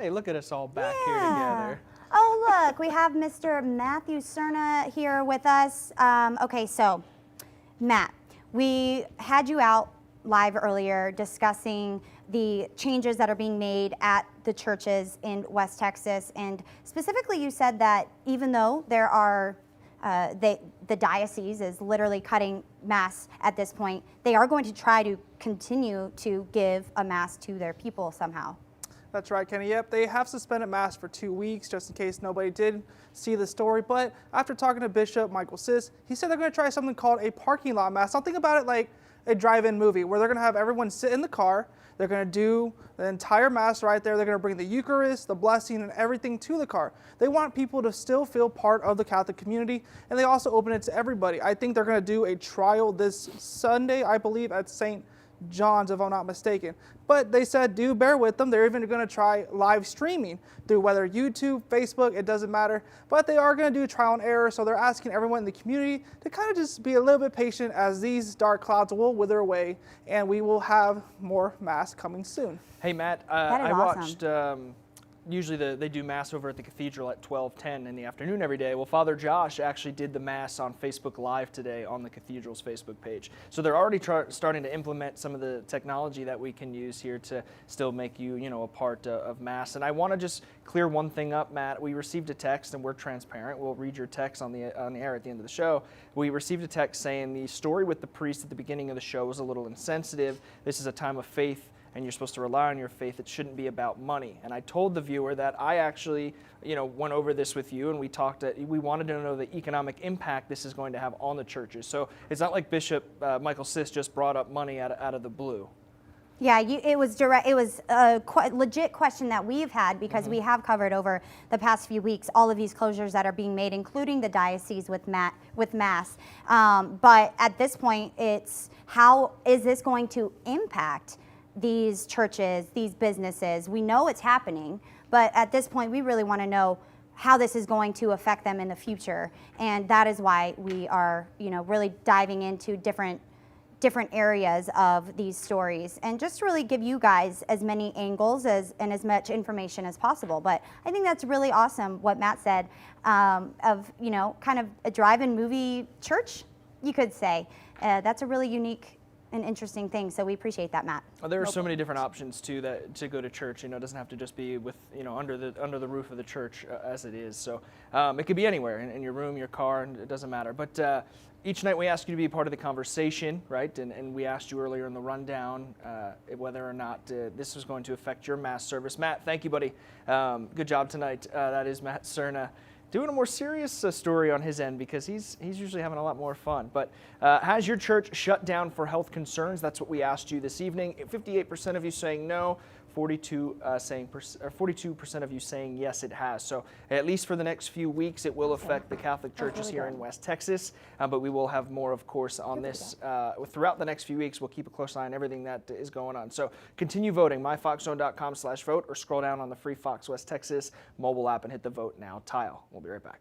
Hey, look at us all back here Yeah. together. Oh, look, we have Mr. Matthew Serna here with us. Okay, so Matt, we had you out live earlier discussing the changes that are being made at the churches in West Texas, and specifically you said that even though there are the diocese is literally cutting Mass at this point, they are going to try to continue to give a Mass to their people somehow. That's right, Kenny. Yep, they have suspended Mass for 2 weeks, just in case nobody did see the story. But after talking to Bishop Michael Sis, he said they're going to try something called a parking lot Mass. Now think about it like a drive-in movie, where they're going to have everyone sit in the car. They're going to do the entire Mass right there. They're going to bring the Eucharist, the blessing, and everything to the car. They want people to still feel part of the Catholic community, and they also open it to everybody. I think they're going to do a trial this Sunday, I believe, at St. John's, if I'm not mistaken. But they said, do bear with them. They're even going to try live streaming through whether YouTube, Facebook, it doesn't matter. But they are going to do trial and error, so they're asking everyone in the community to kind of just be a little bit patient, as these dark clouds will wither away, and we will have more Mass coming soon. Hey, Matt, That is I awesome. watched, usually they do Mass over at the cathedral at 12:10 in the afternoon every day. Well, Father Josh actually did the Mass on Facebook Live today on the cathedral's Facebook page. So they're already starting to implement some of the technology that we can use here to still make you, a part of Mass. And I want to just clear one thing up, Matt. We received a text, and we're transparent. We'll read your text on the air at the end of the show. We received a text saying the story with the priest at the beginning of the show was a little insensitive. This is a time of faith, and you're supposed to rely on your faith. It shouldn't be about money. And I told the viewer that I actually, went over this with you, and we wanted to know the economic impact this is going to have on the churches. So it's not like Bishop Michael Sis just brought up money out of the blue. Yeah, it was direct. It was a legit question that we've had, because we have covered over the past few weeks all of these closures that are being made, including the diocese with Mass. But at this point, it's how is this going to impact these churches, these businesses? We know it's happening, but at this point, we really want to know how this is going to affect them in the future, and that is why we are, really diving into different areas of these stories, and just really give you guys as many angles and as much information as possible. But I think that's really awesome what Matt said, of kind of a drive-in movie church, you could say. That's a really unique and interesting thing, so we appreciate that, Matt. Well, there are so many different options too to go to church. It doesn't have to just be with under the roof of the church as it is. So it could be anywhere, in your room, your car, and it doesn't matter. But each night we ask you to be a part of the conversation, right? And we asked you earlier in the rundown whether or not this was going to affect your Mass service. Matt, thank you, buddy. Good job tonight. That is Matt Serna, doing a more serious story on his end, because he's usually having a lot more fun. But has your church shut down for health concerns? That's what we asked you this evening. 58% of you saying no, 42% of you saying yes, it has. So at least for the next few weeks, it will affect the Catholic churches here in West Texas. But we will have more, of course, on this throughout the next few weeks. We'll keep a close eye on everything that is going on. So continue voting, myfoxzone.com/vote, or scroll down on the free Fox West Texas mobile app and hit the Vote Now tile. We'll be right back.